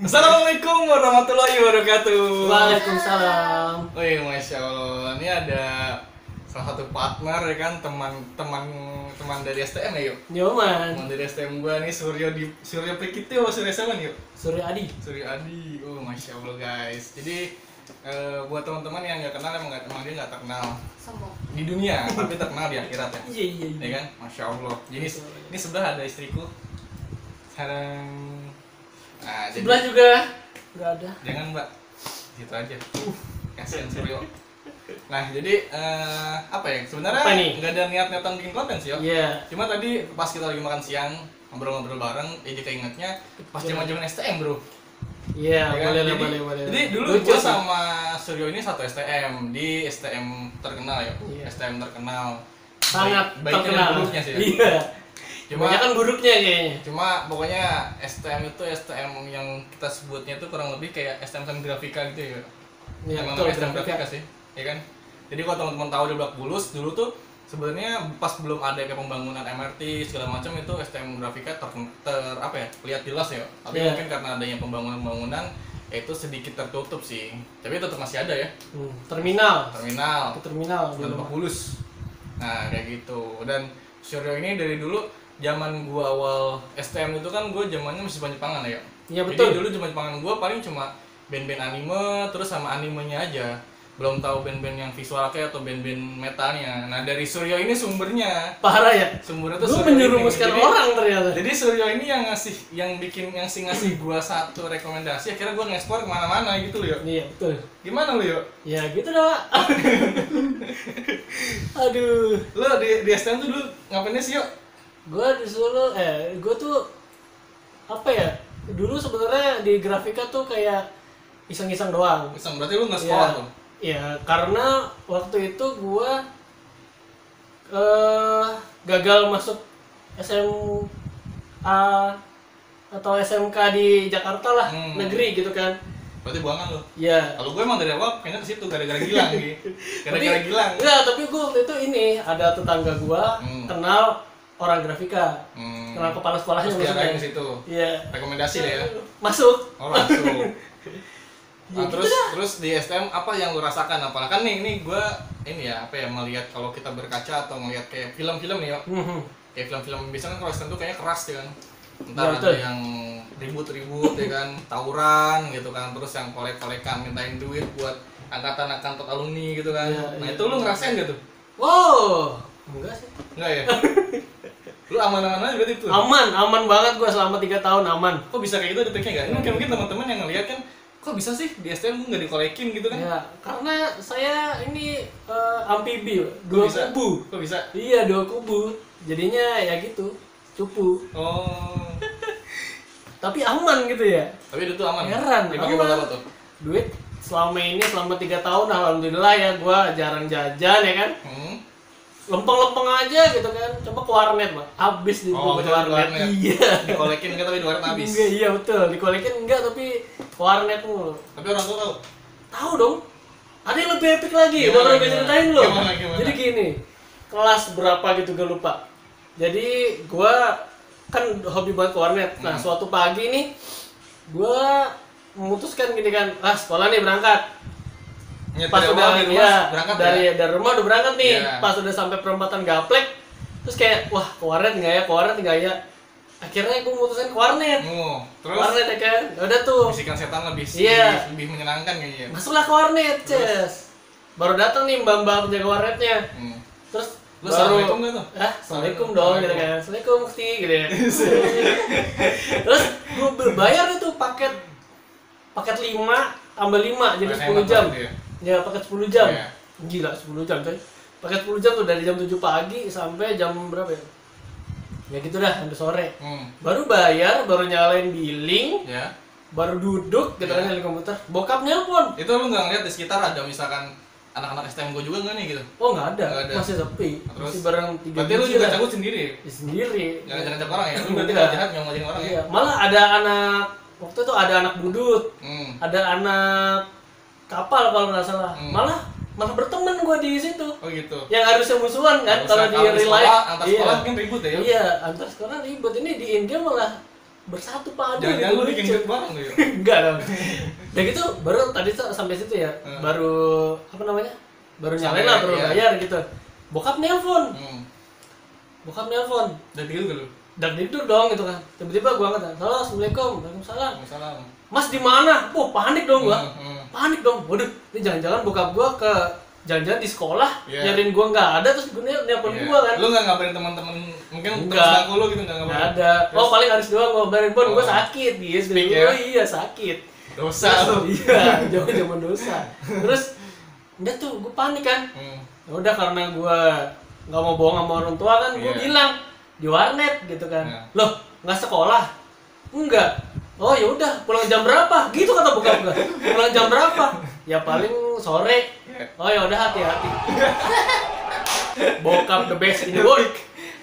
Assalamualaikum warahmatullahi wabarakatuh. Waalaikumsalam. Wih, masya Allah. Ini ada salah satu partner ya kan, teman dari STM ya yuk. Nyoman. Teman dari STM gua nih Suryo Prikiti atau Suryo Seven yuk. Surya Adi. Suryo Adi. Oh, masya Allah guys. Jadi buat teman-teman yang nggak kenal emang dia nggak terkenal di dunia, tapi terkenal di akhirat ya. Iya. Ya kan, masya Allah. Jadi ini sebelah ada istriku. Sekarang. Nah, Sebelah juga nggak ada. Jangan mbak, gitu aja. Kasihan Suryo. Nah jadi apa ya? Sebenarnya nggak ada niat-niatan bikin konten sih yo. Iya. Cuma tadi pas kita lagi makan siang ngobrol-ngobrol bareng, jadi keingetnya pas zaman STM bro. Iya, Ya kan? boleh. Jadi dulu gua sama Suryo ini satu STM di STM terkenal ya. Iya. STM terkenal. Sangat Baiknya dan terkenal. buruknya sih ya. Iya. Cuma Banyak kan buruknya kayaknya. Cuma pokoknya STM itu STM yang kita sebutnya itu kurang lebih kayak STM grafika gitu ya. Iya, Emang betul, namanya STM grafika. grafika sih, ya kan? Jadi kalau teman-teman tahu di Lebak Bulus dulu tuh sebenarnya pas belum ada kayak pembangunan MRT segala macam itu STM grafika apa ya? Lihat jelas ya. Tapi Iya. mungkin karena adanya pembangunan itu sedikit tertutup sih. Tapi tetap masih ada ya. Terminal. Terminal. Ke terminal Di Lebak Bulus. Nah, kayak gitu. Dan Suryo ini dari dulu zaman gua awal STM itu kan gua zamannya masih Jepangan ya. Iya, betul. Jadi dulu Jepangan gua paling cuma band-band anime terus sama animenya aja. Belum tahu band-band yang visual kayak atau band-band metalnya. Nah, dari Suryo ini sumbernya. Parah ya. Sumbernya tuh Lu Suryo ini. menjerumuskan Jadi- orang ternyata. Jadi Suryo ini yang ngasih gua satu rekomendasi, akhirnya gua nge-explore kemana-mana gitu loh, yo. Iya, betul. Gimana lu, yo? Ya gitu dah. Aduh. Lu di STM tuh dulu ngapainnya sih, yo? Gue tuh apa ya? Dulu sebenarnya di grafika tuh kayak iseng-iseng doang. Iseng, berarti lu nggak sekolah tuh? Iya, karena waktu itu gua gagal masuk SMA atau SMK di Jakarta lah, negeri gitu kan. Berarti buangan lu? Iya. Kalau gue emang dari awal pengen ke situ gara-gara Gilang gitu. Gara-gara Gilang. Enggak, tapi gua waktu itu ini ada tetangga gua kenal orang grafika. Kenal kepala sekolahnya Terus diarahin ke situ. Iya. Rekomendasi deh ya. Masuk. Oh, langsung. Nah, Ya, gitu terus di STM apa yang lu rasakan? Apalagi kan nih gue ini ya apa ya melihat kalau kita berkaca atau melihat kayak film-film nih yo. Kayak film-film biasanya kan kalau STM tuh kayaknya keras ya kan. Entar Ya, ada betul. yang ribut-ribut ya kan, tawuran gitu kan, terus yang kolek-kolekan mintain duit buat angkatan-angkatan alumni gitu kan. Ya, Nah, iya. itu lu ngerasain gak tuh? Wow. Enggak sih. Enggak ya? Lu aman-aman aja berarti tuh? Aman banget gua selama 3 tahun aman. Kok bisa kayak gitu deteknya nggak? Ini mungkin teman-teman yang ngeliat kan, kok bisa sih di STM gue nggak dikolekin gitu kan? Ya, karena saya ini amfibi, dua bisa? kubu. Kok bisa? Iya, 2 kubu. Jadinya ya gitu, cupu. Oh, Tapi aman gitu ya. tapi itu tuh aman? Heran, Dipakai buat aman. apa tuh? Duit selama 3 tahun alhamdulillah ya gua jarang jajan ya kan. Lempeng-lempeng aja gitu kan. Coba ke warnet, Pak. Habis di Oh, ke betul, di warnet. Iya. Dikolekin nggak tapi di warnet habis? Enggak, iya betul. Dikolekin enggak tapi ke warnet mulu. Tapi orang tua tahu? Tahu dong. Ada yang lebih epic lagi, udah Gimana, pernah gue gimana? ceritain loh. Gimana? Jadi gini, kelas berapa gitu gue lupa. Jadi gua kan hobi banget ke warnet. Nah, suatu pagi nih gua memutuskan gini kan, sekolah nih berangkat. Nyetir Pas awal udah di rumah, ya, berangkat dari ya? dari rumah udah berangkat nih. Iya. Pas udah sampai perempatan Gaplek, terus kayak wah, ke warnet enggak ya? Ke warnet enggak ya? Akhirnya gue memutuskan ke warnet. Terus Warnet ya kan. Udah tuh. bisikan setan lebih Iya. lebih menyenangkan kayaknya. Masuklah ke warnet, Ces. Baru datang nih mbak-mbak penjaga warnetnya. Terus Lu assalamualaikum nggak tuh? Assalamualaikum dong gitu kan. Assalamualaikum Mufti gitu ya. Terus gue bayar itu paket 5 tambah 5 jadi Main 10 hemat jam. banget ya. Ya paket 10 jam. Iya. Gila 10 jam coy. Paket 10 jam tuh dari jam 7 pagi sampai jam berapa ya? Ya gitu dah sampai sore. Baru bayar, baru nyalain billing, Ya. baru duduk gitu Iya. kan di komputer. Bokap nelpon. Itu lu nggak ngeliat di sekitar ada misalkan anak-anak STM gue juga nggak nih gitu? Oh nggak ada. Nggak ada. Masih sepi. Terus? Masih bareng 3 Berarti lu juga cabut sendiri? Ya, sendiri. Jangan ngajak orang ya? Lu berarti Enggak. nggak jahat nggak ngajakin orang ya? Iya, malah ada anak waktu itu ada anak budut, ada anak kapal kalau nggak salah. Malah berteman gua di situ. Oh gitu. Yang harusnya musuhan kan kalau di real life. Antar sekolah mungkin ribut ya? Iya, antar sekolah ribut. Ini di India malah bersatu padu. Jangan lu bikin grup bareng lu ya? Enggak dong. Dan gitu baru tadi sampai situ ya. Baru apa namanya? Baru nyalain lah, baru bayar gitu. Bokap nelpon. Bokap nelpon. Dan tidur lu? Dan tidur dong gitu kan. Tiba-tiba gua angkat. Halo, assalamualaikum. Waalaikumsalam. Waalaikumsalam. Mas di mana? Oh, panik dong gua. Panik dong. Waduh, ini jangan-jangan bokap gua ke jalan-jalan di sekolah, nyariin gua nggak ada, terus gua nelpon gua kan. Lu nggak ngabarin teman-teman mungkin teman aku lu gitu nggak ngabarin? Nggak ada. Oh paling harus doang ngabarin, Bon gua sakit gitu. Ya? Oh iya sakit. Dosa lu. Iya, zaman dosa. Terus udah tuh gua panik kan. Ya udah karena gua nggak mau bohong sama orang tua kan, gua bilang di warnet gitu kan. Loh nggak sekolah? Enggak. Oh ya udah pulang jam berapa? Gitu kata bokap gua. Pulang jam berapa? Ya paling sore. Oh ya udah hati-hati. Bokap the best ini boy.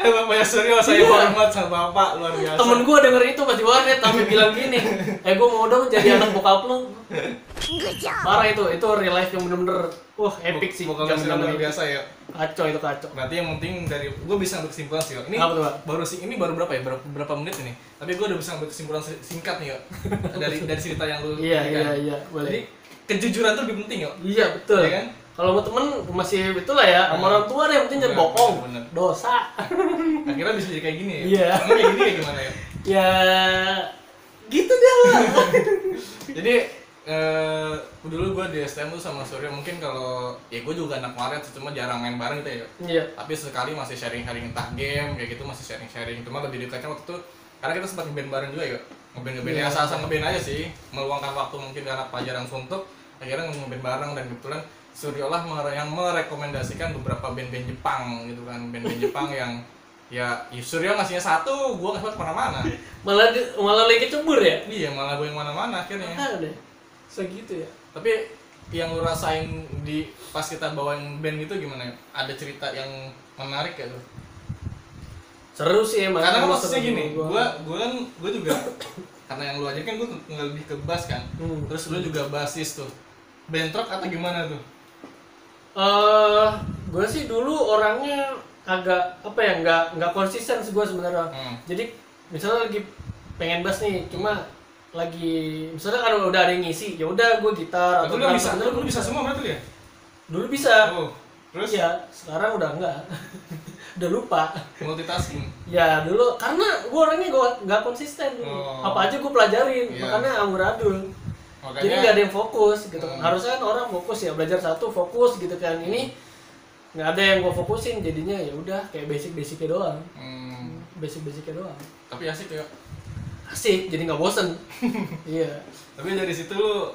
Bapaknya Suryo saya hormat sama bapak luar biasa. Temen gue denger itu pas di warnet sampai bilang gini, gue mau dong jadi anak bokap lu. Parah itu real life yang bener-bener epic sih. Bokap Suryo luar biasa ya. Kacau itu kacau. Berarti yang penting dari gue bisa ambil kesimpulan sih. Ini baru berapa ya? Berapa menit ini? Tapi gue udah bisa ambil kesimpulan singkat nih, yo. dari cerita yang lu. Iya, boleh. Jadi kejujuran tuh lebih penting, yo. Iya, betul. Iya kan? Kalau mau temen masih itulah ya, sama orang tua deh yang penting jangan bohong. Dosa. Akhirnya bisa jadi kayak gini ya. Iya. Emang kayak gini kayak gimana ya? Ya gitu deh lah. Jadi dulu gue di STM tuh sama Suryo mungkin kalau ya gue juga anak waret cuma jarang main bareng gitu ya. Iya. Tapi sekali masih sharing entah game kayak gitu, masih sharing cuma lebih dekatnya waktu itu karena kita sempat ngeband bareng juga ya. Ngeband ya asal-asal ngeband aja sih, meluangkan waktu mungkin karena pelajaran suntuk akhirnya ngeband bareng dan kebetulan Suryo lah yang merekomendasikan beberapa band-band Jepang gitu kan, band-band Jepang yang ya Suryo ngasihnya satu, gue nggak sempat kemana-mana. malah lagi cembur ya? Iya, malah gue yang mana-mana akhirnya. Deh, segitu ya. Tapi yang lu rasain di pas kita bawain band itu gimana ya? Ada cerita yang menarik ya tuh? Seru sih emang. Karena maksudnya gini, gue juga karena yang lu aja kan gue lebih ke bass kan, terus lu juga bassis tuh. Bentrok atau gimana tuh? Gue sih dulu orangnya agak apa ya, nggak konsisten sih gue sebenarnya. Jadi misalnya lagi pengen bass nih, cuma lagi misalnya kan udah ada yang ngisi, ya udah gue gitar atau drum. Lu bisa semua berarti ya? Dulu bisa. Oh, terus? Ya sekarang udah enggak. Udah lupa. Multitasking. Ya dulu karena gue orangnya nggak konsisten dulu. Apa aja gue pelajarin, makanya amburadul. Jadi nggak ada yang fokus gitu. Harusnya kan orang fokus ya, belajar satu fokus gitu kan. Ini nggak ada yang gue fokusin, jadinya ya udah kayak basicnya doang. Basicnya doang. Tapi asik ya. Asik, jadi nggak bosen. Iya. Tapi dari situ lu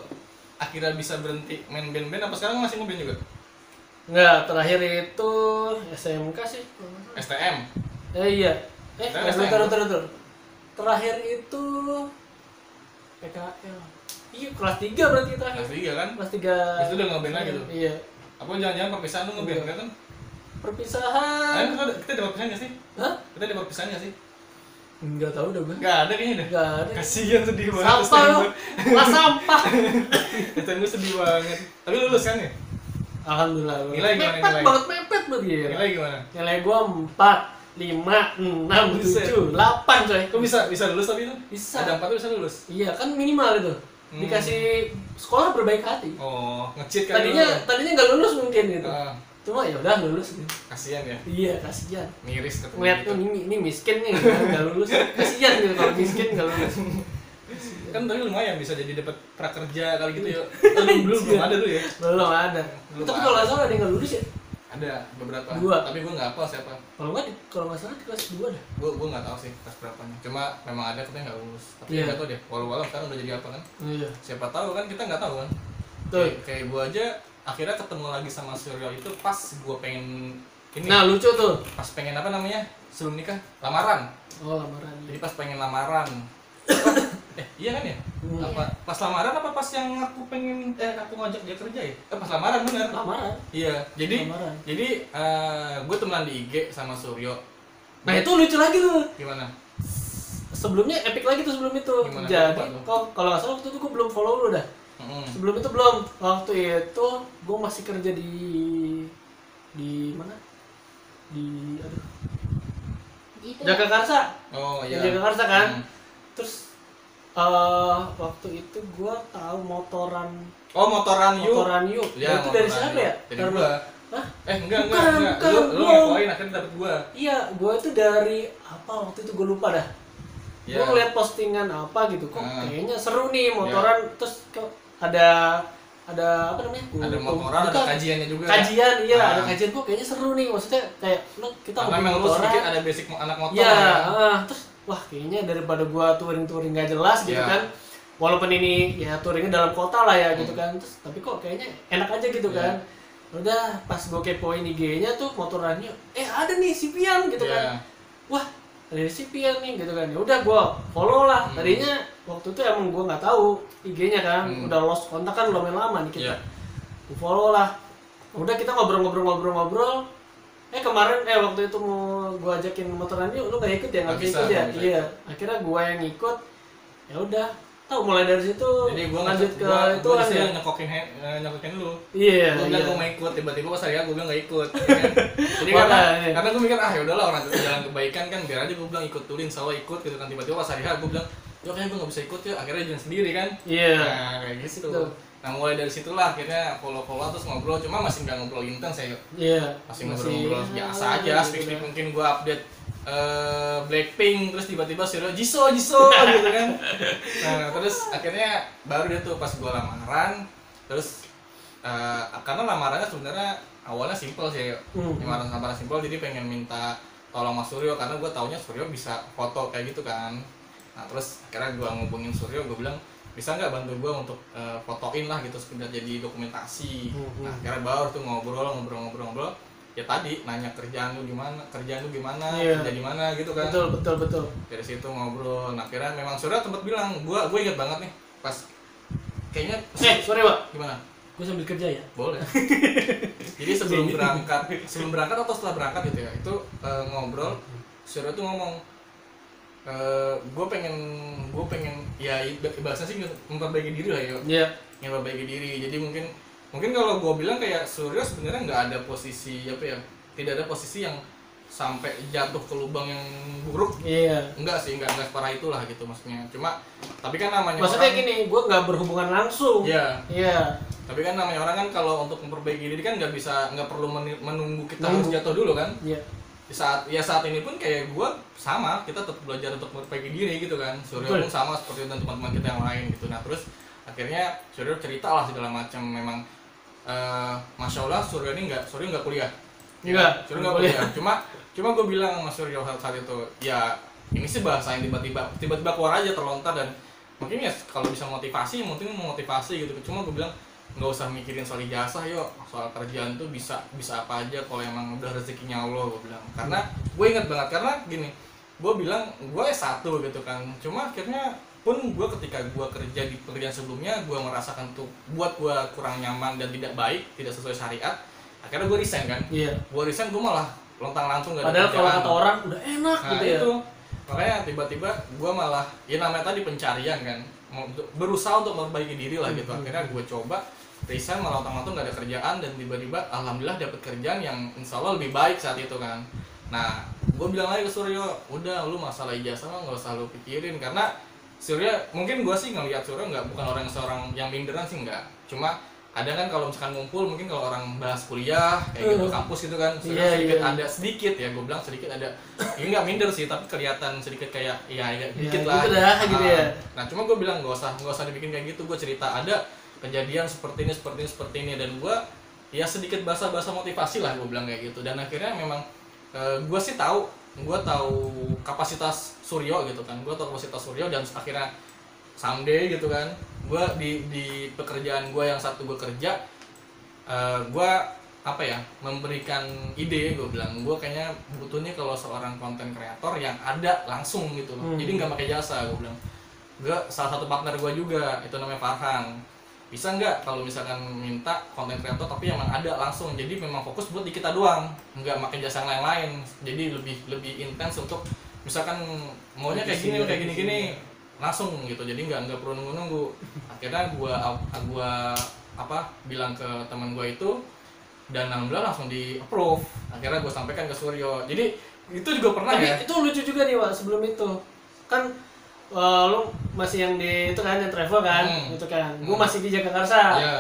akhirnya bisa berhenti main band-band apa sekarang masih ngeband juga? Nggak, terakhir itu SMK sih. STM? Iya. Bentar. Terakhir itu PKL. Iya, kelas 3 berarti terakhir. Kelas 3 kan? Kelas 3. Itu udah ngeband lagi tuh? Iya. Apa jangan-jangan perpisahan lu ngeband kan? Perpisahan. Kita ada perpisahan nggak sih? Hah? Kita ada perpisahan nggak sih? Enggak tahu dah gue. Nggak ada kayaknya dah. Nggak ada. Kasihan sedih banget. Sampah lu. Kelas sampah. STM gue sedih banget. Tapi lulus kan ya? Alhamdulillah. Nilai gimana mepet nilai? banget mepet dia. Nilai gimana? Nilai gua 4, 5, 6, 7, 8 coy. Kok bisa lulus tapi itu? Bisa. Ada 4 tuh bisa lulus? Iya kan minimal itu. Dikasih sekolah berbaik hati. Oh, nge-cheat kan? Tadinya nggak lulus mungkin gitu. Cuma ya udah lulus gitu. Kasihan ya? Iya, kasihan. Miris ketemu Ngeliatnya gitu. ini miskin nih nggak lulus. Kasihan gitu kalau miskin nggak lulus. Kan tapi lumayan bisa jadi dapat prakerja kali gitu ya. Belum ada tuh ya. Belum ada. Tapi kalau nggak salah ada yang nggak lulus ya? Ada beberapa. 2. Tapi gue nggak hafal siapa. Kalau nggak salah di kelas 2 dah. Gue nggak tahu sih kelas berapanya. Cuma memang ada tapi nggak lulus. Tapi nggak tahu deh. Walau sekarang udah jadi apa kan? Iya. Siapa tahu kan kita nggak tahu kan. Tuh. Kayak gue aja akhirnya ketemu lagi sama Suryo itu pas gue pengen ini. Nah lucu tuh. Pas pengen apa namanya? Sebelum nikah lamaran. Oh lamaran. Jadi pas pengen lamaran. Iya kan ya? Apa pas lamaran apa pas yang aku pengen aku ngajak dia kerja ya? Pas lamaran bener. Lamaran. Iya. Jadi lamaran. gue temenan di IG sama Suryo. Nah itu lucu lagi tuh. Gimana? Sebelumnya epic lagi tuh sebelum itu. Gimana? Jadi kalau nggak salah waktu itu gue belum follow lu dah. Sebelum itu belum. Waktu itu gue masih kerja di mana? Di Jagakarsa. Oh iya. Jagakarsa kan. Terus waktu itu gua tahu motoran Oh, motoran yuk. yuk. Ya, Itu dari motoran siapa yuk. ya? Dari gua. Hah? Enggak. Bukan, Lu belum. ngepoin akhirnya dapet gua. Iya, gua itu dari apa waktu itu gua lupa dah. Ya. Gua ngeliat postingan apa gitu, kok kayaknya seru nih motoran, terus kok ada apa namanya? Ada motoran, ada Bukan. kajiannya juga. Kajian, iya, Ah. ada kajian, kok kayaknya seru nih, maksudnya kayak kita Karena hobi memang lu motoran. sedikit ada basic anak motor. Iya, Ya. terus wah kayaknya daripada gua touring nggak jelas gitu Iya. kan. Walaupun ini ya touringnya dalam kota lah ya gitu kan. Terus tapi kok kayaknya enak aja gitu Iya. kan. Udah pas gua kepoin IG-nya tuh motorannya, ada nih si Pian gitu Iya. kan. Wah, ada si Pian nih gitu kan. Ya udah gua follow lah. Tadinya waktu itu emang gua nggak tahu IG-nya kan. Udah lost kontak kan lumayan lama nih kita. Iya. Gua follow lah. Udah kita ngobrol. Kemarin waktu itu mau gua ajakin motoran yuk, lu nggak ikut ya? Nggak Nggak ikut ya? bisa Iya. Akhirnya gua yang ikut. Ya udah. Tahu mulai dari situ Jadi gua lanjut ke itu gua kan disitu ya. nyokokin lu. Iya. Gua bilang Iya. gua mau ikut, tiba-tiba pas saya gua bilang nggak ikut. Ya kan? Jadi Makanya. karena gua mikir ya udahlah orang itu jalan kebaikan kan, biar aja gua bilang ikut tulin, selalu ikut gitu kan. Tiba-tiba pas hari H gua bilang, "Yo kayaknya gua nggak bisa ikut ya." Akhirnya jalan sendiri kan. Iya. Nah, kayak gitu. Betul. Nah, mulai dari situlah akhirnya follow terus ngobrol, cuma masih nggak ngobrol intens ya. Iya. Masih ngobrol biasa aja, gitu speak kan. mungkin gua update Blackpink, terus tiba-tiba Shiro Jisoo gitu kan. Nah, terus akhirnya baru dia tuh pas gua lamaran, terus karena lamarannya sebenarnya awalnya simple sih, lamaran simple, jadi pengen minta tolong Mas Suryo karena gua taunya Suryo bisa foto kayak gitu kan. Nah, terus akhirnya gua ngubungin Suryo, gua bilang bisa nggak bantu gue untuk fotoin lah gitu sekedar jadi dokumentasi. Nah, akhirnya baru tuh ngobrol. Ya tadi nanya kerjaan lu gimana, Iya. kerja di mana gitu kan. Betul. Dari situ ngobrol. Nah, akhirnya memang Surya tempat bilang, gue inget banget nih pas kayaknya Sorry Pak, gimana? gue sambil kerja ya. Boleh. Jadi sebelum berangkat atau setelah berangkat gitu ya, itu ngobrol, Surya tuh ngomong, gue pengen ya bahasanya sih memperbaiki diri lah ya. Iya. Memperbaiki diri. Jadi mungkin kalau gue bilang kayak Suryo sebenarnya nggak ada posisi tidak ada posisi yang sampai jatuh ke lubang yang buruk. Iya. Enggak sih, enggak separah itulah gitu maksudnya. Cuma tapi kan namanya Maksudnya orang, gini, gue nggak berhubungan langsung. Iya. Iya. Tapi kan namanya orang kan kalau untuk memperbaiki diri kan nggak perlu menunggu kita harus jatuh dulu kan. Iya. Saat ini pun kayak gue sama, kita tetap belajar untuk memperbaiki diri gitu kan. Suryo pun sama seperti itu dan teman-teman kita yang lain gitu. Nah, terus akhirnya Suryo cerita lah segala macam. Memang Masya Allah Suryo nggak kuliah. Enggak. Suryo nggak kuliah. Cuma gue bilang sama Suryo saat itu, ya ini sih bahasa yang tiba-tiba keluar aja terlontar, dan mungkin ya kalau bisa motivasi gitu. Cuma gue bilang nggak usah mikirin soal ijazah, yuk soal kerjaan tuh bisa apa aja kalau emang udah rezekinya Allah, gue bilang. Karena gue ingat banget, karena gini, gue bilang gue S1 gitu kan, cuma akhirnya pun gue ketika gue kerja di pekerjaan sebelumnya, gue merasakan tuh buat gue kurang nyaman dan tidak baik, tidak sesuai syariat. Akhirnya gue resign kan. Iya. Gue resign, gue malah lontang-lantung gak ada Padahal kalau kerjaan. kata orang udah enak Nah gitu ya. itu makanya tiba-tiba gue malah ya namanya tadi pencarian kan, berusaha untuk memperbaiki diri lah gitu. Akhirnya gue coba resign, malah lontang-lantung gak ada kerjaan, dan tiba-tiba alhamdulillah dapet kerjaan yang insya Allah lebih baik saat itu kan. Nah gue bilang lagi ke Suryo, udah lu masalah ijazah mah gak usah lu pikirin, karena Suryo mungkin gue sih ngelihat Suryo bukan orang yang minderan sih, enggak. Cuma ada kan kalau misalkan ngumpul, mungkin kalau orang bahas kuliah kayak gitu, kampus gitu kan, ada sedikit ya, gue bilang sedikit ada, ya nggak minder sih, tapi kelihatan sedikit kayak ya dikit lah. Gitu dah, gitu ya. Nah cuma gue bilang nggak usah dibikin kayak gitu, gue cerita ada kejadian seperti ini, dan gue ya sedikit bahasa motivasi lah, gue bilang kayak gitu. Dan akhirnya memang gue tahu kapasitas Suryo gitu kan, dan akhirnya someday gitu kan, gue di pekerjaan gue yang satu gue kerja, gue memberikan ide, gue bilang gue kayaknya butuhnya kalau seorang konten kreator yang ada langsung gitu loh, jadi nggak pakai jasa. Gue bilang, salah satu partner gue juga itu namanya Farhan, bisa nggak kalau misalkan minta konten kreator tapi emang ada langsung, jadi memang fokus buat di kita doang, nggak pakai jasa yang lain-lain, jadi lebih intens untuk misalkan maunya kayak gini langsung gitu, jadi nggak perlu nunggu. Akhirnya gua bilang ke teman gua itu, dan alhamdulillah langsung di approve. Akhirnya gua sampaikan ke Suryo. Jadi itu juga pernah. Tapi ya itu lucu juga nih Wak, sebelum itu kan lu masih yang di itu kan yang travel kan, itu kan. Gue masih di Jagakarsa. Iya.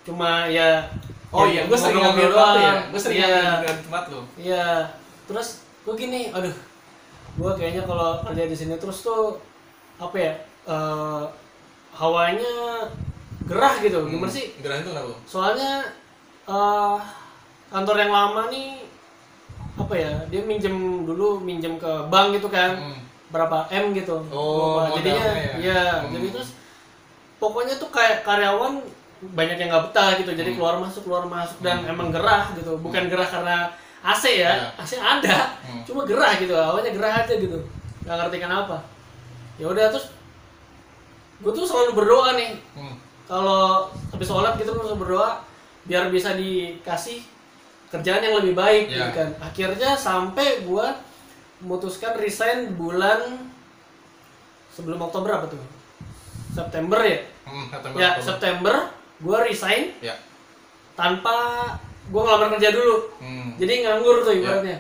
Cuma ya Oh iya, gue sering ngambil waktu ya. Gue sering ngambil tempat lu. Iya. Terus gue gini, aduh, gue kayaknya kalau kerja di sini terus tuh apa ya? Hawanya gerah gitu. Gimana sih? Gerah itu kenapa? Soalnya kantor yang lama nih apa ya? Dia minjem ke bank gitu kan. Berapa M gitu. Oh, jadinya ya. Jadi terus pokoknya tuh kayak karyawan banyak yang nggak betah gitu, jadi keluar masuk dan emang gerah gitu, bukan gerah karena AC ya, AC ada, cuma gerah gitu, awalnya gerah aja gitu, nggak ngerti kenapa. Ya udah terus, gue tuh selalu berdoa nih, kalau habis sholat gitu gue selalu berdoa biar bisa dikasih kerjaan yang lebih baik gitu kan. Akhirnya sampai gue memutuskan resign bulan sebelum Oktober apa tuh? September ya? September gue resign tanpa gue ngelamar kerja dulu. Jadi nganggur tuh ibaratnya.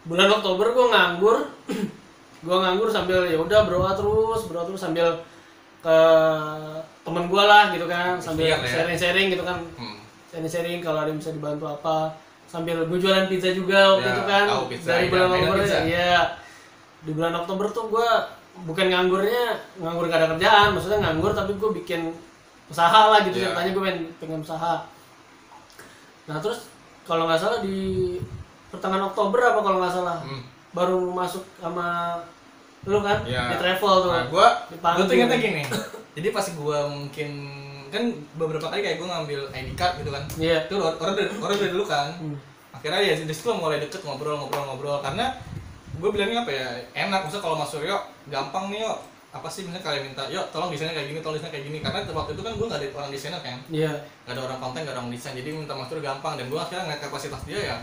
Bulan Oktober gue nganggur sambil ya udah berdoa terus sambil ke temen gue lah gitu kan, sambil sharing gitu kan. Sharing kalau ada yang bisa dibantu apa, sambil gue jualan pizza juga waktu itu kan. Dari bulan Oktober ya. Di bulan Oktober tuh gue bukan nganggur gak ada kerjaan, maksudnya nganggur tapi gue bikin usaha lah gitu, ceritanya gue pengen usaha. Nah terus kalau nggak salah di pertengahan Oktober apa kalau nggak salah baru masuk sama lu kan di travel tuh. Nah, gue tuh ingetnya gini, jadi pas gue mungkin kan beberapa kali kayak gue ngambil ID card gitu kan, itu orang dari dulu kan, akhirnya ya di situ mulai deket ngobrol karena gue bilangnya apa ya, enak, maksudnya kalau Mas Suryo gampang nih yo, apa sih misalnya kalian minta, yuk tolong desainnya kayak gini, karena waktu itu kan gue nggak ada orang desainer kan, nggak ada orang konten, nggak ada orang desain, jadi minta Mas Suryo gampang, dan gue akhirnya ngeliat kapasitas dia ya,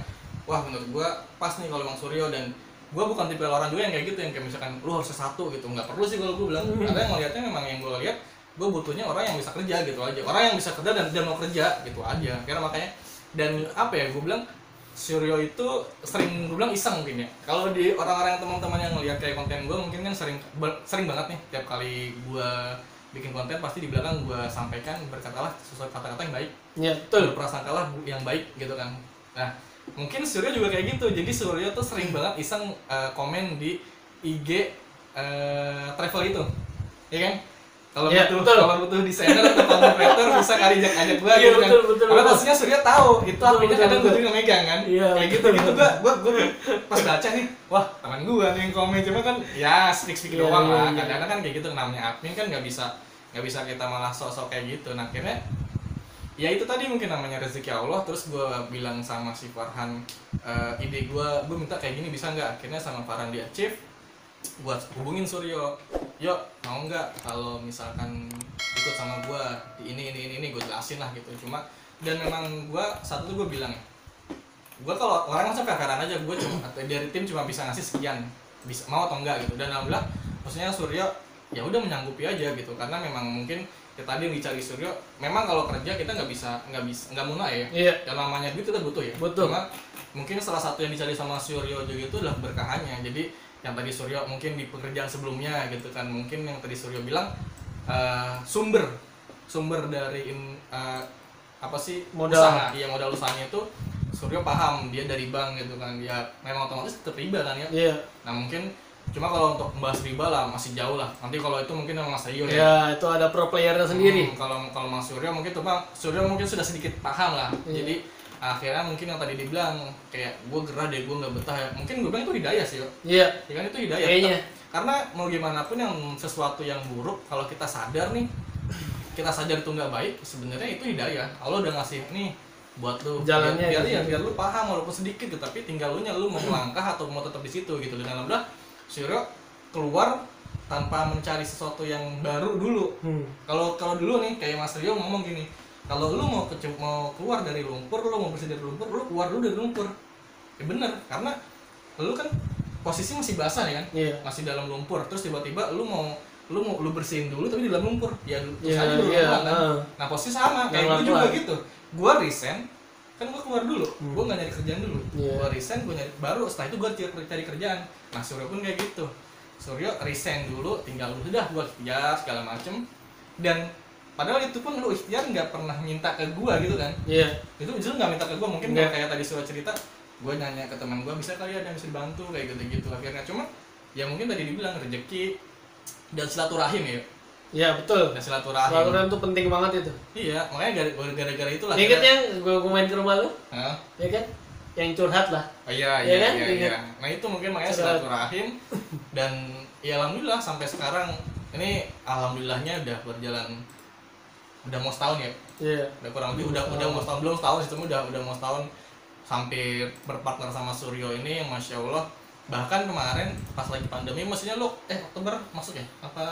wah menurut gue pas nih kalau Mas Suryo, dan gue bukan tipe orang juga yang kayak gitu, yang kayak misalkan lu harus satu gitu, nggak perlu sih kalau gue bilang, karena yang ngeliatnya memang yang gue lihat, gue butuhnya orang yang bisa kerja gitu aja, orang yang bisa kerja dan mau kerja gitu aja, karena makanya, dan apa ya gue bilang, Suryo itu sering gue bilang iseng mungkin ya. Kalau di orang-orang teman-teman yang ngeliat kayak konten gue mungkin kan sering banget nih tiap kali gue bikin konten pasti di belakang gue sampaikan berkatalah sesuai kata-kata yang baik. Iya, betul. Berprasangkalah yang baik gitu kan. Nah, mungkin Suryo juga kayak gitu. Jadi Suryo tuh sering banget iseng komen di IG travel itu. Ya kan? Kalau butuh desainer atau content creator bisa kali ajak gue gitu kan. Karena pastinya Surya tahu itu artinya kadang gue juga megang kan. Kayak gitu gue pas baca nih, wah teman gue nih yang komen, cuma kan ya speak doang lah. Kadang-kadang kan kayak gitu, namanya admin kan nggak bisa kita malah sok-sok kayak gitu. Nah akhirnya ya itu tadi mungkin namanya rezeki Allah. Terus gue bilang sama si Farhan, ide gue minta kayak gini bisa nggak? Akhirnya sama Farhan di achieve, buat hubungin Suryo, yuk mau nggak kalau misalkan ikut sama gue di ini gue jelasin lah gitu. Cuma dan memang gue satu tuh gue bilang, gue kalau orang langsung fair-fairan aja, gue cuma dari tim cuma bisa ngasih sekian, bisa mau atau enggak gitu. Dan alhamdulillah maksudnya Suryo ya udah menyanggupi aja gitu, karena memang mungkin ya tadi yang dicari Suryo, memang kalau kerja kita nggak muna ya, yang namanya duit kita butuh ya. Cuma mungkin salah satu yang dicari sama Suryo juga itu adalah berkahannya. Jadi yang tadi Suryo mungkin di pekerjaan sebelumnya gitu kan, mungkin yang tadi Suryo bilang sumber dari apa sih modal usahanya itu Suryo paham, dia dari bank gitu kan, ya memang otomatis tetap riba kan ya. Nah mungkin cuma kalau untuk membahas riba lah masih jauh lah, nanti kalau itu mungkin sama Mas Ayu ya itu ada pro playernya sendiri. Kalau Mas Suryo mungkin tuh Bang Suryo mungkin sudah sedikit paham lah. Jadi akhirnya mungkin yang tadi dibilang kayak gue gerah deh, gue nggak betah ya, mungkin gue bilang itu hidayah sih ya kan, itu hidayah kayaknya. Karena mau gimana pun yang sesuatu yang buruk kalau kita sadar itu nggak baik, sebenarnya itu hidayah. Allah udah ngasih nih buat lu jalannya, biar lu paham walaupun sedikit gitu, tapi tinggal lu mau melangkah atau mau tetap di situ gitu. Dan alhamdulillah Suryo keluar tanpa mencari sesuatu yang baru dulu. Kalau dulu nih kayak Mas Rio ngomong gini, kalau lu mau keluar dari lumpur, lu mau bersih dari lumpur, lu keluar dulu dari lumpur. Ya bener, karena lu kan posisi masih basah ya kan, masih dalam lumpur. Terus tiba-tiba lu bersihin dulu tapi di dalam lumpur. Ya terus aja lu kan. Nah posisi sama, kayak gue juga gitu. Gua resign, kan gua keluar dulu, gua nggak nyari kerjaan dulu. Gua resign, gua nyari baru. Setelah itu gua cari kerjaan. Nah Suryo pun kayak gitu. Suryo resign dulu, tinggal lu udah gua ikhtiar segala macem. Dan padahal itu pun lu ikhtiar nggak pernah minta ke gua gitu kan. Iya. Itu justru nggak minta ke gua, mungkin Nggak. kalau kayak tadi Suryo cerita, gua nanya ke teman gua bisa kali ada yang bisa dibantu kayak gitu-gitu akhirnya. Cuma ya mungkin tadi dibilang rezeki dan silaturahim ya. Iya betul. Dan silaturahim. Silaturahim tuh penting banget itu. Iya, makanya gara-gara itulah. Ingat yang gua main ke rumah lu? Hah? Ya kan? Yang curhat lah. Oh iya Iya iya kan? iya, Ingat. iya. Nah itu mungkin makanya Curhat. silaturahim dan ya alhamdulillah sampai sekarang ini alhamdulillahnya udah berjalan udah mau setahun ya. Iya. Udah kurang lebih udah mau setahun, belum setahun sih, cuma udah mau setahun sampai berpartner sama Suryo ini, masya Allah. Bahkan kemarin pas lagi pandemi, maksudnya lo Oktober masuk ya? Apa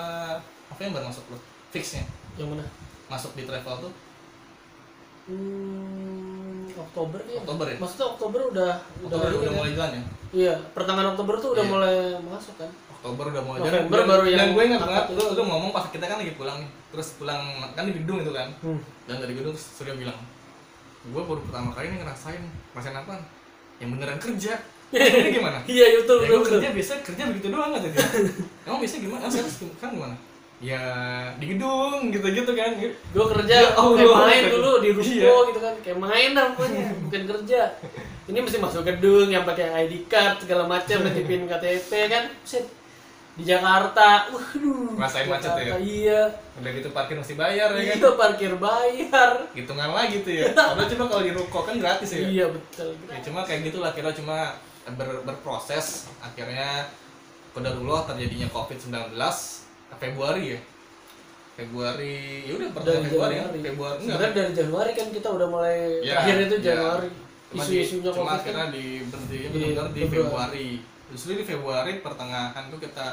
November masuk lo? Fixnya Yang mana? masuk di travel tuh Oktober ya. Oktober ya? Maksudnya Oktober udah Oktober ini udah kan? mulai jalan ya? Iya, pertengahan Oktober tuh udah Iya. mulai masuk kan. Oktober udah mulai November baru yang dan gue ingat akad banget itu. lu ngomong pas kita kan lagi pulang nih, terus pulang kan di gedung itu kan, dan dari gedung terus Surya bilang, gue baru pertama kali nih ngerasain apa yang beneran kerja. Ini gimana? Iya, betul Ya, gue betul. kerja biasa kerja begitu doang kata dia. Emang biasa gimana? Harus kan gimana? Ya di gedung gitu-gitu kan. Gue kerja Ya Allah. kayak main dulu di ruko Iya. gitu kan, kayak main dah pokoknya, bukan kerja. Ini mesti masuk gedung yang pakai ID card segala macam, nitipin KTP kan. Set. Di Jakarta, waduh. Ngerasain macet ya? Iya. Udah gitu parkir mesti bayar ya kan. Iya, parkir bayar. Hitungan lagi tuh ya. Padahal cuma kalau di ruko kan gratis ya. Iya, betul. Ya cuma kayak gitulah, kira cuma berproses, akhirnya qadarullah terjadinya Covid-19 Februari ya. Februari, ya udah pertengahan Dari Februari ya. Januari. Februari Sebenarnya dari Januari kan kita udah mulai Ya, akhir itu ya. Januari. Cuma Isu-isunya cuma Covid akhirnya kan. diberhentiin Di benar di Februari. Februari. Justru di Februari pertengahan tuh kita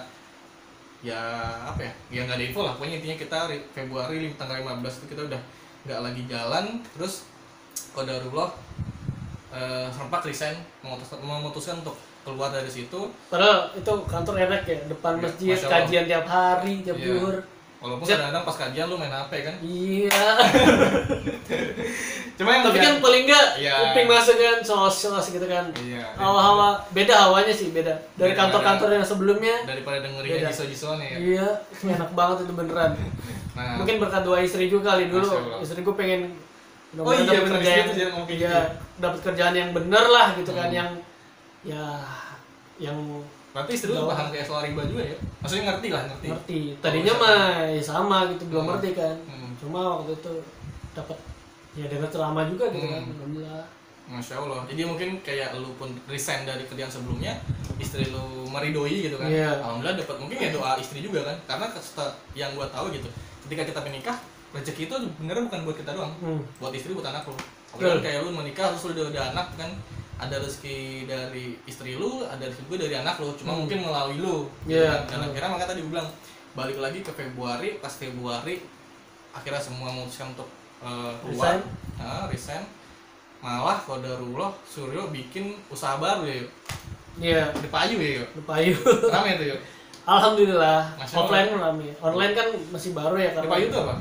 ya apa ya? Ya nggak ada info lah. Pokoknya intinya kita Februari tanggal 15 itu kita udah nggak lagi jalan, terus qadarullah sempat resign, memutuskan untuk keluar dari situ. Padahal itu kantor enak ya, depan Ya, masjid, Masya Allah. kajian tiap hari, tiap Iya. zuhur. Walaupun Bisa- kadang-kadang pas kajian lu main HP kan. Iya. Cuma yang Tapi dia- kan paling enggak Iya. kuping masuk kan, sos gitu kan. Iya. Hawa-hawa beda, hawanya sih beda. Dari Beda, kantor-kantor yang sebelumnya. daripada dengerin Beda. jiso-jisoan ya. Iya, enak banget itu beneran. Nah, Mungkin berkat doa istri juga kali dulu. Masya Allah. Istri gue pengen Oh iya, dapet bener, kerjaan, istri tuh dia ngomong kayak iya, gitu. dapat kerjaan yang bener lah gitu kan, Hmm. yang ya yang berarti istri lu paham kayak soal riba juga ya? Maksudnya ngerti lah, ngerti. ngerti. Tadinya Oh, mah ya sama gitu, belum Hmm. ngerti kan. Hmm. Cuma waktu itu dapat ya dengar ceramah juga gitu kan. Hmm. Alhamdulillah. Masya Allah. Jadi mungkin kayak lu pun resign dari kerjaan sebelumnya, istri lu meridoi gitu kan. Iya. Alhamdulillah dapat, mungkin ya doa istri juga kan. Karena yang gua tahu gitu, ketika kita menikah, rezeki itu beneran bukan buat kita doang. Buat istri, buat anak lu. Apalagi Betul. kayak lu menikah terus lu udah anak kan, ada rezeki dari istri lu, ada rezeki juga dari anak lu. Cuma mungkin melalui lu. Gitu Iya. kan. Dan akhirnya makanya tadi gua bilang balik lagi ke Februari, pas Februari akhirnya semua memutuskan untuk keluar, resign. Malah qadarullah Suryo bikin usaha baru ya, yuk. Iya, Di Payu ya, yuk. lupa yuk. Rame tuh yuk. Alhamdulillah. Masya Allah. Offline rame. Online kan masih baru ya Di karena. Payu itu apa?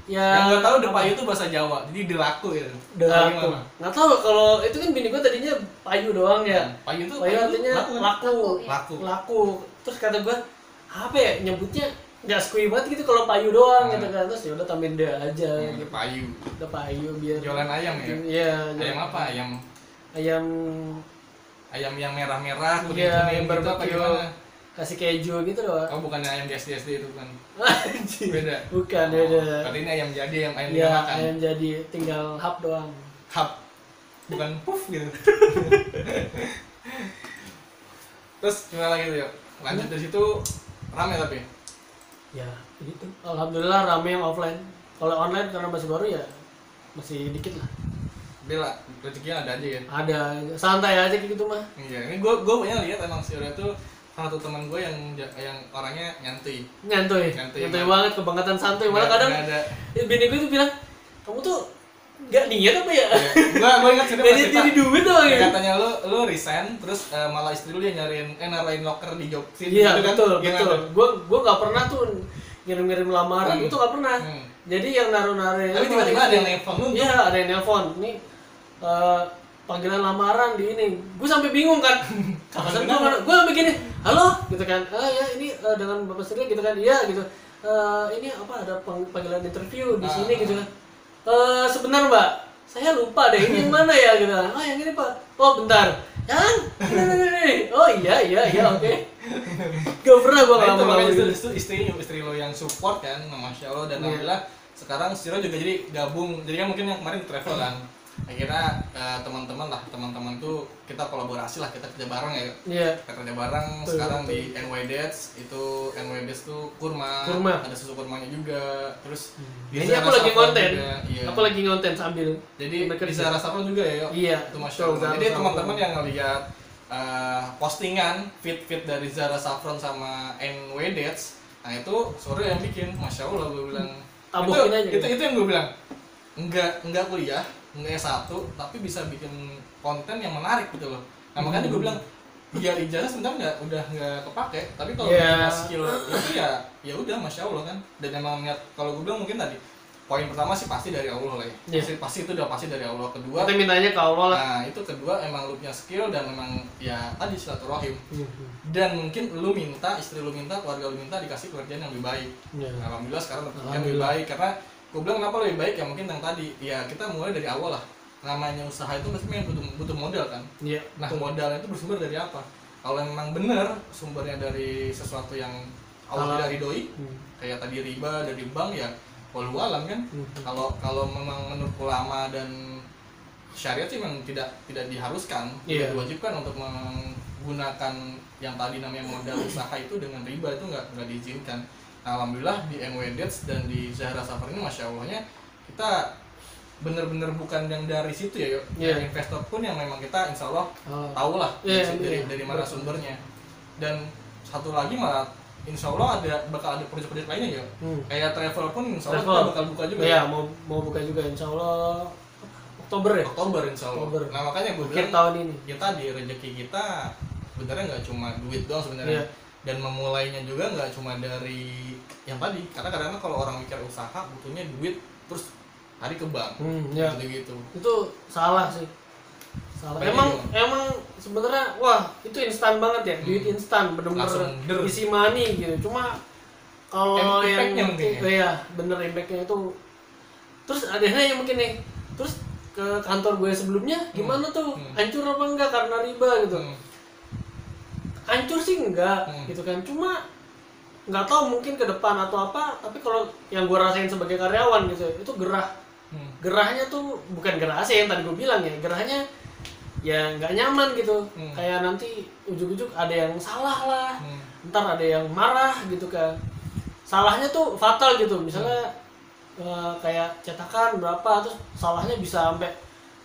Ya. Yang gue tahu di apa? Payu itu bahasa Jawa, jadi delaku ya. Udah Tahu laku. gimana? Nggak tahu kalau itu kan bini gue tadinya payu doang ya. Payu itu Payu artinya laku kan? laku. Laku. Laku. Terus kata gue apa ya nyebutnya nggak skui banget gitu kalau payu doang gitu kan. Terus ya udah tambahin dia aja Di gitu. Payu. Udah payu biar Jualan ayam ya? Iya. Ayam apa? Ayam Ayam yang merah-merah, iya kuning-kuning gitu apa barbecue. gimana? Kasih keju gitu doang. Oh bukannya ayam di SD itu kan? Anjir. Beda. Bukan beda. Berarti ini ayam jadi, ayam Iya, dimakan. ayam jadi tinggal hap doang. Hap. Bukan puff gitu. Terus gimana lagi tuh yuk? Lanjut dari situ rame tapi. Ya, gitu. Alhamdulillah rame yang offline. Kalau online karena masih baru ya masih dikit lah. Bela, rezekinya ada aja ya. Ada, santai aja kayak gitu mah. Iya, ini gue banyak lihat emang si Surya tuh salah satu teman gue yang orangnya nyantuy. Nyantuy. Nyantuy Nyantuy banget, kebangetan santuy. Malah Nggak- kadang nggak ada. bini gue tuh bilang, "Kamu tuh nggak niat apa ya?" Gue ingat sih dia Nggak pernah niat cerita. jadi duit doang ya. Katanya lu resign terus malah istri lu yang naruhin locker di job sini Iya, gitu kan. betul, Gimana betul. tuh? Gua nggak pernah tuh ngirim-ngirim lamaran, Hmm. itu nggak pernah. Jadi yang naruh-naruh Tapi tiba-tiba ada yang nelfon lu. Iya, ada yang nelpon. Nih panggilan lamaran di ini. Gue sampai bingung kan. Atasan gue mana? Gue sampai gini, halo, gitu kan. Ya ini dengan Bapak Surya gitu kan. Iya gitu. Ini apa ada panggilan interview di sini gitu kan. Sebentar Mbak, saya lupa deh ini yang mana ya gitu kan. Yang ini Pak. Oh bentar. Yang ini. Oh iya oke. Gak pernah gue ngalamin itu istri lo yang support kan, masya Allah. Dan alhamdulillah sekarang Siro juga jadi gabung. Jadi kan mungkin yang kemarin di travel kan, akhirnya teman-teman tuh kita kolaborasi lah, kita kerja bareng ya. Iya. Kita kerja bareng sekarang di NY Dates. Itu NY Dates tuh kurma, ada susu kurmanya juga. Terus ini aku lagi konten juga, iya. Aku lagi konten sambil jadi di Zahra Saffron juga ya. Iya, itu masya Allah. Jadi teman-teman yang ngelihat postingan feed dari Zahra Saffron sama NY Dates, nah itu sore yang bikin, masya Allah gue bilang. Itu yang gue bilang, enggak kuliah, enggak S1, tapi bisa bikin konten yang menarik gitu loh. Nah makanya gue bilang, biar ijazah sebenarnya udah nggak kepake, tapi kalau punya skill itu ya udah masya Allah kan. Dan emang niat, kalau gue bilang mungkin tadi poin pertama sih pasti dari Allah lah ya. Pasti itu udah pasti dari Allah. Kedua kita mintanya ke Allah lah. Nah itu kedua emang lu punya skill dan memang ya tadi silaturahim. Dan mungkin lu minta, istri lu minta, keluarga lu minta dikasih pekerjaan yang lebih baik. Alhamdulillah sekarang pekerjaan lebih baik. Karena gue bilang kenapa lebih baik ya, mungkin yang tadi ya kita mulai dari awal lah. Namanya usaha itu pasti butuh modal kan. Nah modalnya itu bersumber dari apa? Kalau memang benar sumbernya dari sesuatu yang Allah tidak ridhoi, kayak tadi riba dari bank ya walau alam kan. Kalau memang menurut ulama dan syariat sih memang tidak diharuskan, tidak diwajibkan untuk menggunakan yang tadi namanya modal usaha itu dengan riba, itu nggak diizinkan. Nah, alhamdulillah di NY Dates dan di Zahra Saffron ini masya Allahnya kita bener-bener bukan yang dari situ ya yuk. Investor pun yang memang kita insya Allah tahu lah dari mana sumbernya. Dan satu lagi malah insya Allah bakal ada proyek-proyek lainnya ya. Kayak travel pun insya Allah kita bakal buka juga. Iya, mau buka juga insya Allah Oktober insya Allah. Nah makanya gue bilang tahun ini kita di rezeki kita sebenarnya nggak cuma duit doang sebenarnya. Dan memulainya juga nggak cuma dari yang tadi. Karena kadang-kadang kalau orang mikir usaha butuhnya duit terus hari ke bank, gitu. Itu salah sih. Emang sebenarnya wah itu instan banget ya, duit instan, bener-bener isi money gitu. Cuma kalau yang bener impactnya itu, terus ada yang mungkin nih, terus ke kantor gue sebelumnya gimana tuh, hancur apa enggak karena riba gitu? Hancur sih enggak, gitu kan. Cuma nggak tahu mungkin ke depan atau apa. Tapi kalau yang gue rasain sebagai karyawan gitu, itu gerahnya tuh bukan gerah AC yang tadi gue bilang ya, gerahnya ya nggak nyaman gitu. Kayak nanti ujuk-ujuk ada yang salah lah, ntar ada yang marah gitu kan. Salahnya tuh fatal gitu, misalnya kayak cetakan berapa, terus salahnya bisa sampai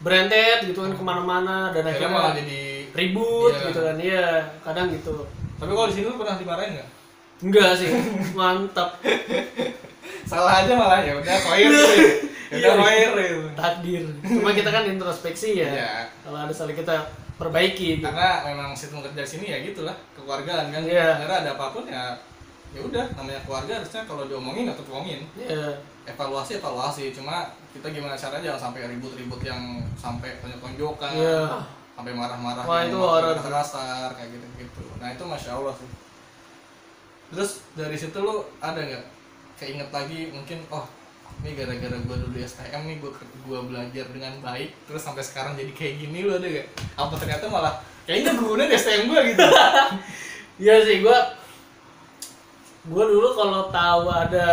berentet gitu kan kemana-mana, dan akhirnya malah jadi ribut gitu kan. Iya kadang gitu. Tapi kalau di sini lu pernah dimarahin nggak? Enggak sih, mantap. Salah aja malah ya udah koir gitu. Takdir. Cuma kita kan introspeksi ya. Kalau ada salah kita perbaiki. Karena memang sistem kerja sini ya gitulah, kekeluargaan kan. Sebenarnya ada apapun ya udah namanya keluarga, harusnya kalau diomongin atau diomongin. Evaluasi. Cuma kita gimana caranya jangan sampai ribut-ribut yang sampai tonjok-tonjokan. Sampai marah-marah. Wah, itu kasar kayak gitu. Nah, itu masya Allah sih. Terus dari situ lu ada nggak keinget lagi mungkin ini gara-gara gue dulu STM nih gue belajar dengan baik terus sampai sekarang jadi kayak gini, lu ada gak? Apa ternyata malah kayaknya guna di STM gue gitu. Iya sih, gue dulu kalau tahu ada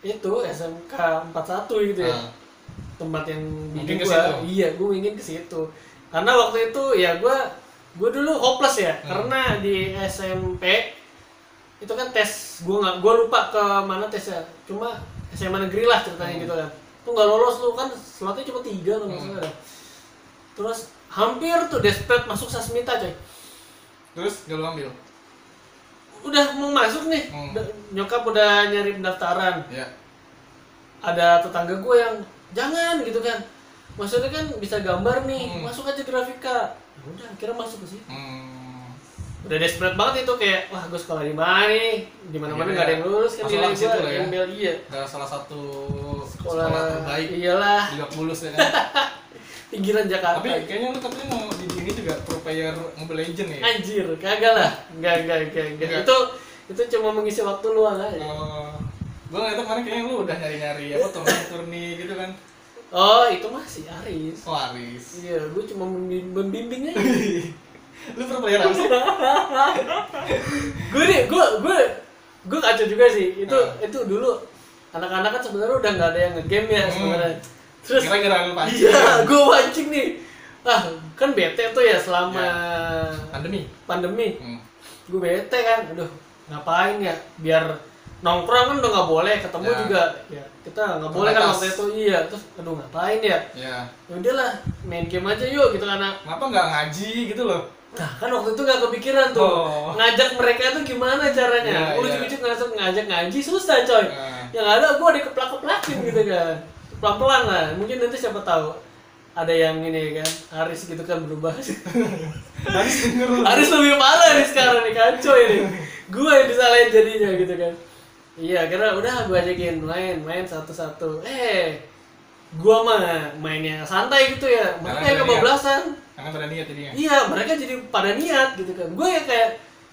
itu SMK 41 gitu ya, tempat yang bikin gue ingin ke situ. Karena waktu itu ya gue dulu hopeless ya, karena di SMP itu kan tes, gue lupa ke mana tesnya, cuma SMA negeri lah ceritanya gitu kan. Tuh nggak lolos tuh kan, slotnya cuma 3 tuh nggak salah. Terus hampir tuh desperate masuk Sasmita coy. Terus gak lu ambil? Udah mau masuk nih, nyokap udah nyari pendaftaran. Ada tetangga gue yang jangan gitu kan, maksudnya kan bisa gambar nih, masuk aja grafika. Udah akhirnya masuk ke situ. Udah desperate banget itu, kayak wah gue sekolah di mana nih, di mana-mana nggak ada yang lulus kan, nilai gue gembel. Iya, salah satu sekolah terbaik iyalah di Bulus ya kan. pinggiran Jakarta. Tapi kayaknya lu katanya mau di ini juga pro player Mobile Legend ya? Anjir, kagak lah. Enggak. Itu cuma mengisi waktu luang aja. Oh, gue ngeliatnya kemarin kayaknya lu udah nyari-nyari apa turni gitu kan? Oh, itu mah si Aris. Oh, Aris. Iya, gue cuma membimbing aja. Lu pro player apa sih? gue kacau juga sih. Itu dulu anak-anak kan sebenarnya udah nggak ada yang ngegame ya sebenarnya. Terus Kira-kira lu pancing. iya, gue pancing nih. Kan bete tuh ya selama pandemi. Gue bete kan, aduh ngapain ya, biar nongkrong kan udah nggak boleh, ketemu juga ya kita nggak boleh kan waktu itu. Iya, terus aduh ngapain ya, ya udahlah main game aja yuk gitu kan. Kenapa nggak ngaji gitu loh? Nah kan waktu itu nggak kepikiran tuh ngajak mereka tuh gimana caranya. Ujuk-ujuk ngajak ngaji susah coy. Yang ada gue dikeplak-keplakin gitu kan, pelan-pelan lah. Mungkin nanti siapa tahu ada yang ini kan, Aris gitu kan berubah. Aris lebih parah nih sekarang nih, kacau ini. Gue yang disalahin jadinya gitu kan. Iya, karena udah gue ajakin main satu-satu. Gue mah mainnya santai gitu ya. Mereka yang kebablasan. Karena pada niat jadinya. Iya, mereka jadi pada niat gitu kan. Gue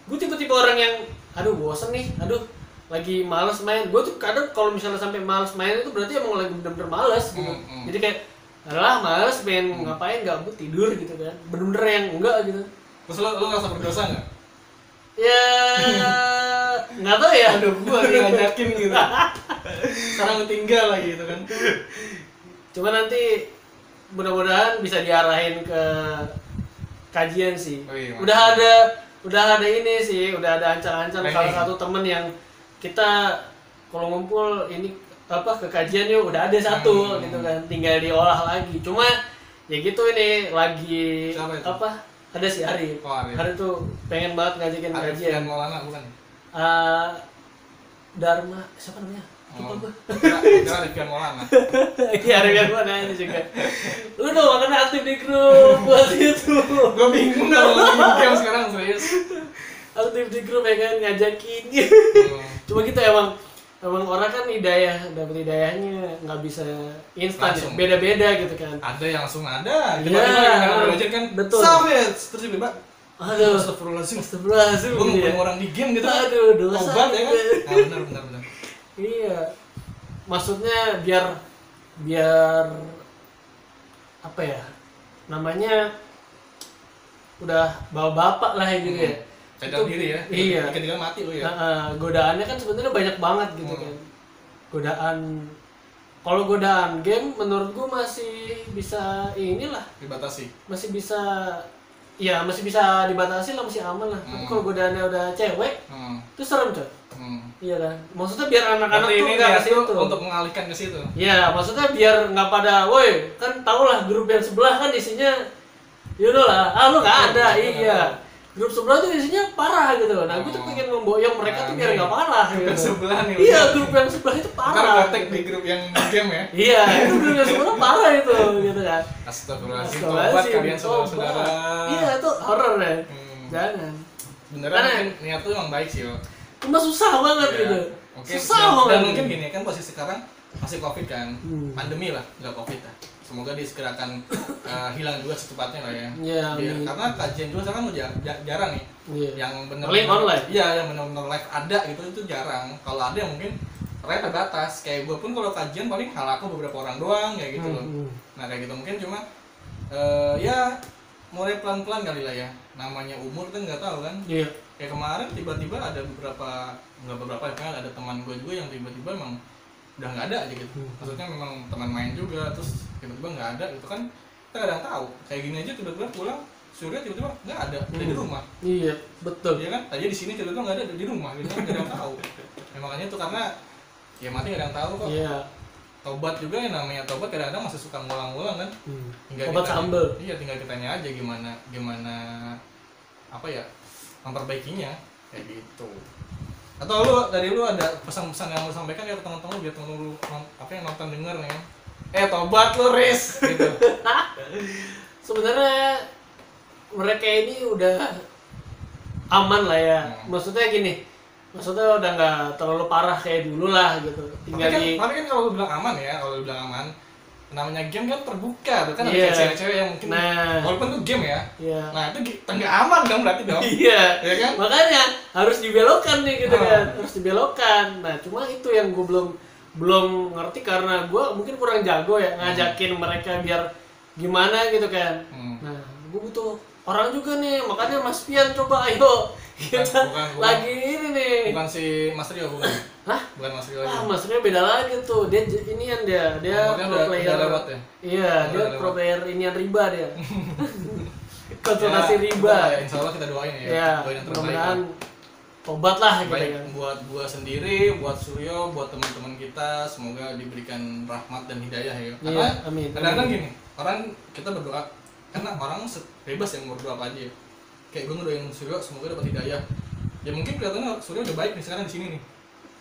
gue tipe-tipe orang yang, aduh bosen nih, aduh lagi males main. Gue tuh kadang kalau misalnya sampai males main itu berarti emang lagi bener-bener males gitu. Jadi kayak adalah males main ngapain, gabut tidur gitu kan, bener-bener yang enggak gitu. Terus lo ngerasa berdosa nggak? Ya nggak tahu ya. Aduh, gua nih ngajakin gitu. Sekarang lo tinggal lagi gitu kan. Cuma nanti mudah-mudahan bisa diarahin ke kajian sih. Udah ada ini sih, udah ada ancang-ancang salah satu temen yang kita kalau ngumpul ini ke kajian yuk, udah ada satu gitu kan, tinggal diolah lagi. Cuma ya gitu, ini lagi ada si Arif. Arif tuh pengen banget ngajakin kajian. Arif Maulana bukan? Dharma siapa namanya? Lupa gue. Kira Arif Maulana. Iya, Arif Maulana ini juga. Lu dong makanya aktif di grup buat itu. Gue bingung kalau ngomongin game sekarang, serius. Aktif di grup ya kan, ngajakin. Cuma kita emang orang kan dapet hidayahnya nggak bisa instan ya, beda-beda gitu kan. Ada yang langsung ada, tiba-tiba yang belajar kan betul. Savage, terus tiba-tiba aduh, astagfirullahaladzim, gue ngomongin orang di game gitu kan. Aduh, dosa. Obat ya kan? Nah, benar. Iya, maksudnya biar apa ya namanya, udah bawa bapak lah gitu ya. Sadar diri ya. Iya. Ketika mati lu ya. Godaannya kan sebenarnya banyak banget gitu kan. Kalau godaan game menurut gua masih bisa dibatasi. Masih bisa dibatasi lah, masih aman lah. Tapi kalau godaannya udah cewek, itu serem coy. Iya kan. Maksudnya biar anak-anak tuh nggak ke situ. Untuk mengalihkan ke situ. Iya, maksudnya biar nggak pada, woi kan tau lah grup yang sebelah kan isinya, yaudah lah, lu nggak ada, iya. Grup sebelah tuh isinya parah gitu. Nah, gue tuh pengen memboyong mereka tuh biar nggak parah gitu. Grup sebelah nih. Iya, grup yang sebelah itu parah. Ntar kontak di grup yang game ya. Iya, itu grup yang sebelah parah itu gitu kan. Astagfirullahaladzim, tobat kalian saudara-saudara. Iya, itu horor ya. Jangan. Beneran mungkin niat tuh emang baik sih, yo. Cuma susah banget gitu. Susah banget. Dan mungkin gini kan, posisi sekarang masih Covid kan. Pandemi lah, nggak Covid lah. Semoga disegerakan hilang juga secepatnya lah ya. Karena kajian juga sekarang udah jarang nih. Yang benar-benar online. Iya, yang benar-benar live ada gitu itu jarang. Kalau ada mungkin ternyata terbatas. Kayak gue pun kalau kajian paling halaku beberapa orang doang kayak gitu loh. Nah kayak gitu mungkin cuma ya mulai pelan-pelan kali lah ya. Namanya umur kan nggak tahu kan. Iya. Kayak kemarin tiba-tiba ada beberapa kan ada teman gue juga yang tiba-tiba emang udah nggak ada aja gitu. Maksudnya memang teman main juga, terus tiba-tiba nggak ada gitu kan, kita kadang tahu kayak gini aja tiba-tiba pulang sore tiba-tiba nggak ada di rumah. Iya, betul. Iya kan, tadi di sini tiba-tiba nggak ada di rumah gitu kan, nggak ada yang tahu. Makanya itu karena ya mati nggak ada yang tahu kok. Iya. Tobat juga yang namanya tobat kadang-kadang masih suka ngulang-ngulang kan. Tobat sambel. Iya, tinggal kitanya aja gimana apa ya memperbaikinya kayak gitu. Atau lu ada pesan-pesan yang lu sampaikan ya ke teman-teman biar teman lu yang nonton denger nih kan. Tobat lu Riz gitu. Sebenarnya mereka ini udah aman lah ya. Maksudnya gini. Maksudnya udah nggak terlalu parah kayak dulu lah gitu. Tapi kan kalau lu bilang aman ya, namanya game kan terbuka tuh kan, ada Iya. kayak cewek-cewek yang mungkin Nah. walaupun itu game ya. Iya. Nah, itu nggak aman dong berarti dong. Iya, Ya kan? makanya harus dibelokkan nih gitu Ah. kan, harus dibelokkan. Nah, cuma itu yang gue belum ngerti karena gue mungkin kurang jago ya ngajakin mereka biar gimana gitu kan. Nah, gue butuh orang juga nih, makanya Mas Pian coba ayo kita bukan. lagi ini nih. Bukan si Mas Rio, bukan. Hah? Bukan Mas Rio lagi. Ah, Mas Rio beda lagi tuh. Dia inian dia Umurnya pro udah player. lewat ya? Iya, dia Udah pro lewat. player inian riba dia. Konsultasi Ya, riba. kita, insya Allah kita doain ya. Ya, Doain yang terbaik. mudah-mudahan tobat lah gitu Baik kan. buat gua sendiri, buat Suryo, buat teman-teman kita, semoga diberikan rahmat dan hidayah ya. Karena Iya, amin. kadang-kadang Amin. gini, orang kita berdoa, karena orang bebas yang mau berdoa apa aja. Ya. Kayak gue ngedoain Suryo, semoga dapat hidayah. Ya mungkin kelihatannya Suryo udah baik nih sekarang di sini nih.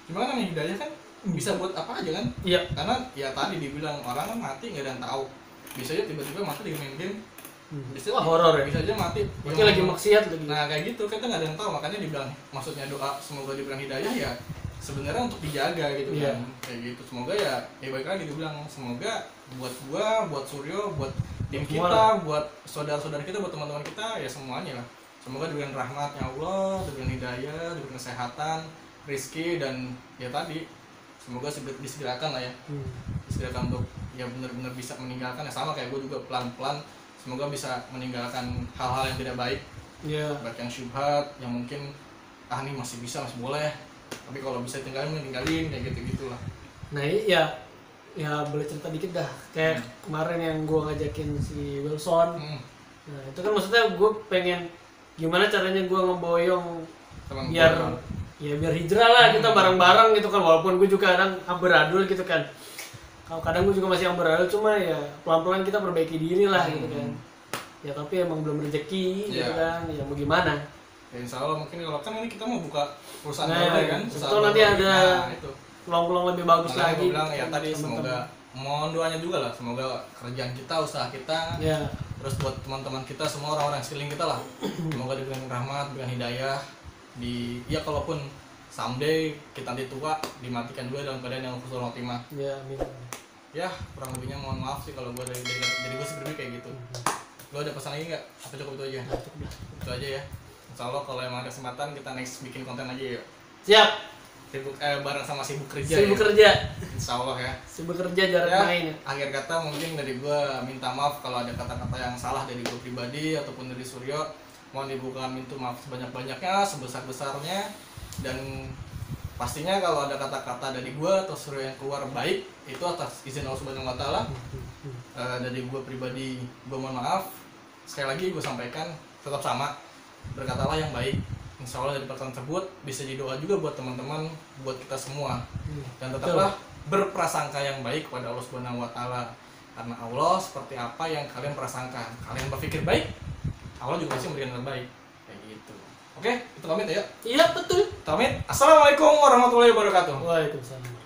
Cuma kan namanya hidayah kan bisa buat apa aja kan? Iya. Karena ya tadi dibilang orang kan mati nggak ada yang tahu. Bisa aja tiba-tiba mati di main game. Bisa, Wah, horor ya. Bisa aja mati. Mungkin lagi maksiat lagi. Nah kayak gitu kita nggak ada yang tahu, makanya dibilang maksudnya doa semoga diberikan hidayah ya sebenarnya untuk dijaga gitu Iya. kan, kayak gitu. Semoga ya baik lagi dibilang semoga buat gua, buat Suryo, buat tim Semua kita, buat saudara-saudara kita, buat teman-teman kita ya semuanya lah. Semoga diberikan rahmatnya Allah, diberikan hidayah, diberikan kesehatan, rezeki dan ya tadi semoga disegerakan lah ya, disegerakan untuk ya benar-benar bisa meninggalkan ya sama kayak gue juga pelan-pelan. Semoga bisa meninggalkan hal-hal yang tidak baik, Iya. baik yang syubhat, yang mungkin ini masih bisa, masih boleh, tapi kalau bisa tinggalin kayak gitu-gitulah. Nah, ya boleh cerita dikit dah. Kayak kemarin yang gua ngajakin si Wilson. Nah, itu kan maksudnya gue pengen gimana caranya gua ngeboyong Teman biar gua. ya biar hijrah lah kita bareng-bareng gitu kan, walaupun gue juga kadang amburadul gitu kan. Kalau kadang gue juga masih amburadul, cuma ya pelan-pelan kita perbaiki diri lah gitu kan. Ya tapi emang belum rezeki gitu Iya. kan, ya mau gimana. Ya insya Allah mungkin kalau kan ini kita mau buka perusahaan Nah, baru ya kan, betul, nanti baru. ada Nah, itu. Peluang-peluang lebih bagus Makanya lagi. gue bilang ya kan, tadi teman-teman. semoga mohon doanya juga lah, semoga kerjaan kita, usaha kita, Ya, terus buat teman-teman kita semua orang-orang sekeliling kita lah, semoga diberikan rahmat, diberikan hidayah di ya kalaupun someday kita nanti tua dimatikan juga dalam keadaan yang husnul khotimah. ya amin. Ya kurang lebihnya mohon maaf sih kalau gue dari gue sih pribadi kayak gitu. Lo ada pesan lagi nggak? Apa cukup itu aja? Itu aja ya. Insya Allah kalau emang ada kesempatan kita next bikin konten aja ya. Siap. Sibuk bareng sama sibuk kerja. Sibuk ya. kerja. Insya Allah ya. Sibuk kerja jarak Ya, main ya. akhir kata mungkin dari gue minta maaf kalau ada kata-kata yang salah dari gue pribadi ataupun dari Suryo. Mohon dibukakan pintu maaf sebanyak-banyaknya, sebesar-besarnya, dan pastinya kalau ada kata-kata dari gue atau Suryo yang keluar baik itu atas izin Allah Subhanahu Wa Taala. Dari gue pribadi gue mohon maaf. Sekali lagi gue sampaikan tetap sama, berkatalah yang baik. Insya Allah dari perkataan tersebut bisa jadi doa juga buat teman-teman, buat kita semua. Dan tetaplah berprasangka yang baik kepada Allah Subhanahu Wa Taala, karena Allah seperti apa yang kalian prasangka. Kalian berpikir baik, Allah juga pasti memberikan yang terbaik. Kayak gitu. Oke, itu pamit ya. Iya betul. Pamit. Assalamualaikum warahmatullahi wabarakatuh. Waalaikumsalam.